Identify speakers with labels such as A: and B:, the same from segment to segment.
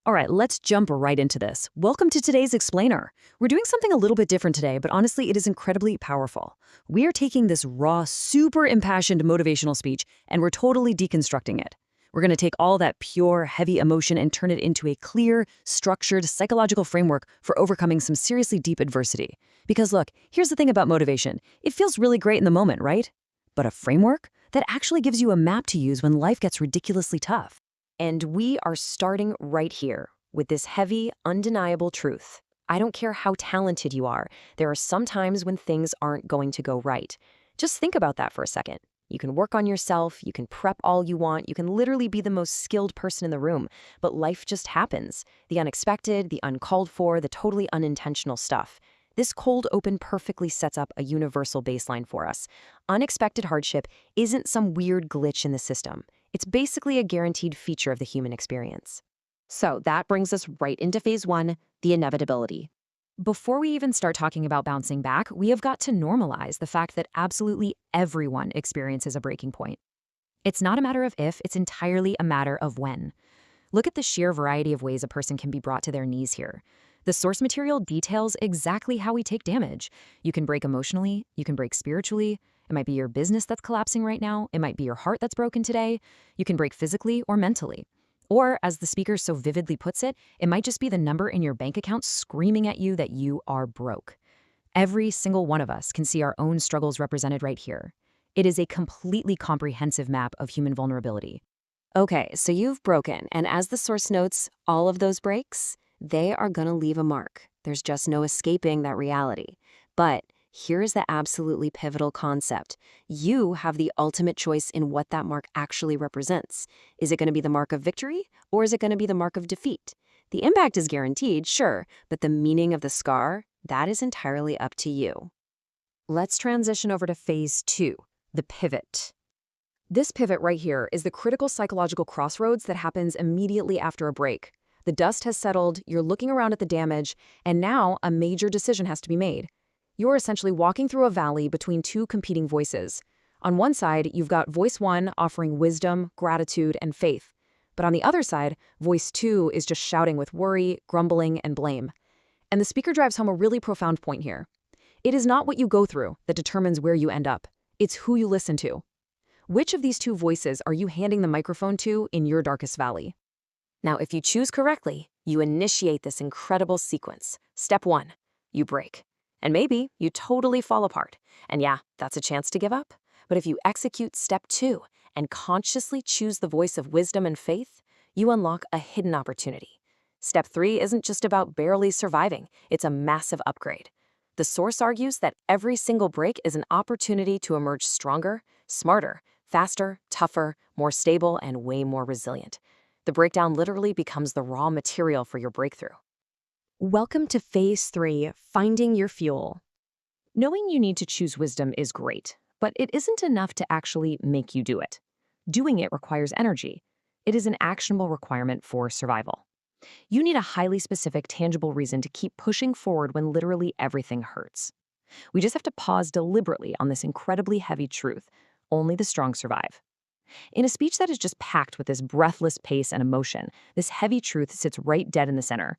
A: All right, let's jump right into this. Welcome to today's Explainer. We're doing something a little bit different today, but honestly, it is incredibly powerful. We are taking this raw, super impassioned motivational speech, and we're totally deconstructing it. We're going to take all that pure, heavy emotion and turn it into a clear, structured, psychological framework for overcoming some seriously deep adversity. Because look, here's the thing about motivation. It feels really great in the moment, right? But a framework that actually gives you a map to use when life gets ridiculously tough. And we are starting right here with this heavy, undeniable truth. I don't care how talented you are, there are some times when things aren't going to go right. Just think about that for a second. You can work on yourself, you can prep all you want, you can literally be the most skilled person in the room, but life just happens. The unexpected, the uncalled for, the totally unintentional stuff. This cold open perfectly sets up a universal baseline for us. Unexpected hardship isn't some weird glitch in the system. It's basically a guaranteed feature of the human experience. So that brings us right into phase one, the inevitability. Before we even start talking about bouncing back, we have got to normalize the fact that absolutely everyone experiences a breaking point. It's not a matter of if, it's entirely a matter of when. Look at the sheer variety of ways a person can be brought to their knees here. The source material details exactly how we take damage. You can break emotionally, you can break spiritually. It might be your business that's collapsing right now. It might be your heart that's broken today. You can break physically or mentally. Or, as the speaker so vividly puts it, it might just be the number in your bank account screaming at you that you are broke. Every single one of us can see our own struggles represented right here. It is a completely comprehensive map of human vulnerability. Okay, so you've broken, and as the source notes, all of those breaks, they are gonna leave a mark. There's just no escaping that reality. But here's the absolutely pivotal concept. You have the ultimate choice in what that mark actually represents. Is it going to be the mark of victory, or is it going to be the mark of defeat? The impact is guaranteed, sure, but the meaning of the scar, that is entirely up to you. Let's transition over to phase two, the pivot. This pivot right here is the critical psychological crossroads that happens immediately after a break. The dust has settled, you're looking around at the damage, and now a major decision has to be made. You're essentially walking through a valley between two competing voices. On one side, you've got voice one offering wisdom, gratitude, and faith. But on the other side, voice two is just shouting with worry, grumbling, and blame. And the speaker drives home a really profound point here. It is not what you go through that determines where you end up. It's who you listen to. Which of these two voices are you handing the microphone to in your darkest valley? Now, if you choose correctly, you initiate this incredible sequence. Step one, you break. And maybe you totally fall apart. And yeah, that's a chance to give up. But if you execute step two and consciously choose the voice of wisdom and faith, you unlock a hidden opportunity. Step three isn't just about barely surviving, it's a massive upgrade. The source argues that every single break is an opportunity to emerge stronger, smarter, faster, tougher, more stable, and way more resilient. The breakdown literally becomes the raw material for your breakthrough. Welcome to phase three, finding your fuel. Knowing you need to choose wisdom is great, but it isn't enough to actually make you do it. Doing it requires energy. It is an actionable requirement for survival. You need a highly specific, tangible reason to keep pushing forward when literally everything hurts. We just have to pause deliberately on this incredibly heavy truth. Only the strong survive. In a speech that is just packed with this breathless pace and emotion, this heavy truth sits right dead in the center.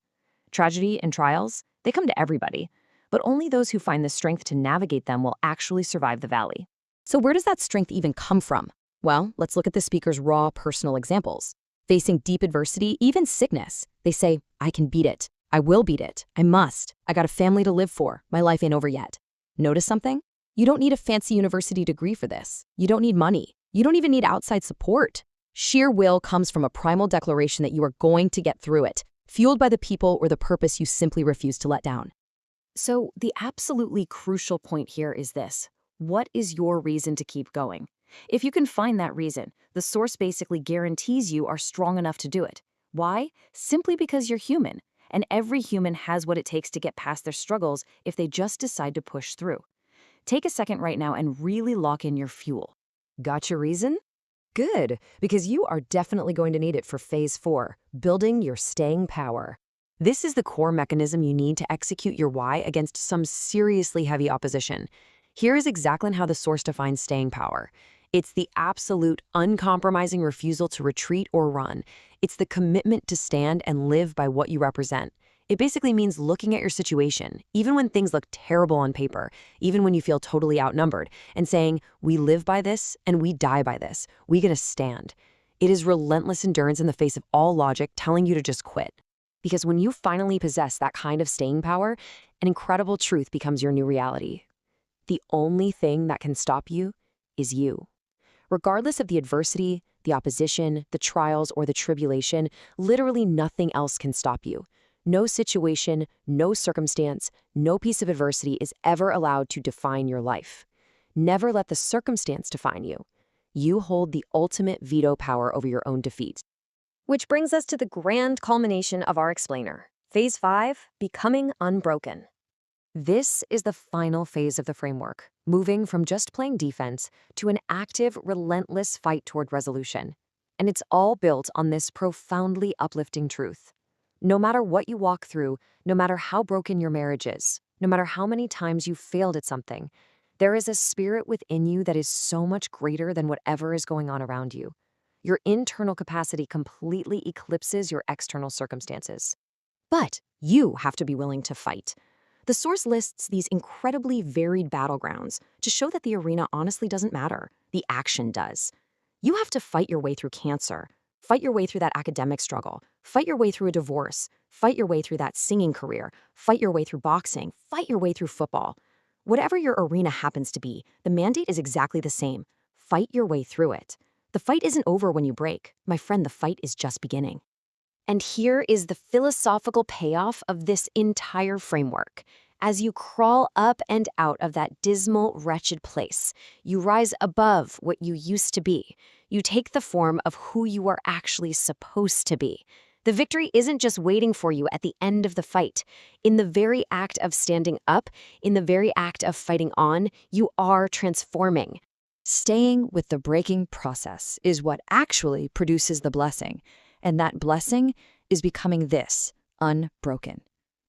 A: Tragedy and trials, they come to everybody, but only those who find the strength to navigate them will actually survive the valley. So where does that strength even come from? Well, let's look at the speaker's raw personal examples. Facing deep adversity, even sickness, they say, I can beat it. I will beat it. I must. I got a family to live for. My life ain't over yet. Notice something? You don't need a fancy university degree for this. You don't need money. You don't even need outside support. Sheer will comes from a primal declaration that you are going to get through it, fueled by the people or the purpose you simply refuse to let down. So the absolutely crucial point here is this. What is your reason to keep going? If you can find that reason, the source basically guarantees you are strong enough to do it. Why? Simply because you're human, and every human has what it takes to get past their struggles if they just decide to push through. Take a second right now and really lock in your fuel. Got your reason? Good, because you are definitely going to need it for phase four, building your staying power. This is the core mechanism you need to execute your why against some seriously heavy opposition. Here is exactly how the source defines staying power. It's the absolute, uncompromising refusal to retreat or run. It's the commitment to stand and live by what you represent. It basically means looking at your situation, even when things look terrible on paper, even when you feel totally outnumbered, and saying, we live by this and we die by this. We're gonna stand. It is relentless endurance in the face of all logic telling you to just quit. Because when you finally possess that kind of staying power, an incredible truth becomes your new reality. The only thing that can stop you is you. Regardless of the adversity, the opposition, the trials, or the tribulation, literally nothing else can stop you. No situation, no circumstance, no piece of adversity is ever allowed to define your life. Never let the circumstance define you. You hold the ultimate veto power over your own defeat. Which brings us to the grand culmination of our explainer. Phase 5, Becoming Unbroken. This is the final phase of the framework, moving from just playing defense to an active, relentless fight toward resolution. And it's all built on this profoundly uplifting truth. No matter what you walk through, no matter how broken your marriage is, no matter how many times you failed at something, there is a spirit within you that is so much greater than whatever is going on around you. Your internal capacity completely eclipses your external circumstances. But you have to be willing to fight. The source lists these incredibly varied battlegrounds to show that the arena honestly doesn't matter. The action does. You have to fight your way through cancer, fight your way through that academic struggle, fight your way through a divorce, fight your way through that singing career, fight your way through boxing, fight your way through football. Whatever your arena happens to be, the mandate is exactly the same. Fight your way through it. The fight isn't over when you break. My friend, the fight is just beginning. And here is the philosophical payoff of this entire framework. As you crawl up and out of that dismal, wretched place, you rise above what you used to be. You take the form of who you are actually supposed to be. The victory isn't just waiting for you at the end of the fight. In the very act of standing up, in the very act of fighting on, you are transforming. Staying with the breaking process is what actually produces the blessing. And that blessing is becoming this, unbroken.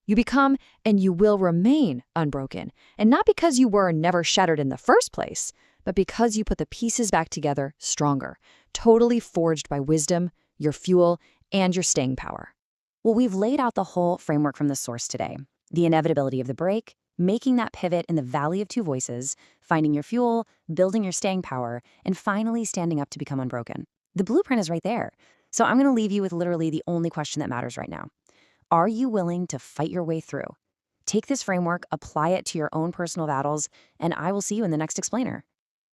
A: You become and you will remain unbroken. And not because you were never shattered in the first place, but because you put the pieces back together stronger, totally forged by wisdom, your fuel, and your staying power. Well, we've laid out the whole framework from the source today. The inevitability of the break, making that pivot in the valley of two voices, finding your fuel, building your staying power, and finally standing up to become unbroken. The blueprint is right there. So I'm going to leave you with literally the only question that matters right now. Are you willing to fight your way through? Take this framework, apply it to your own personal battles, and I will see you in the next explainer.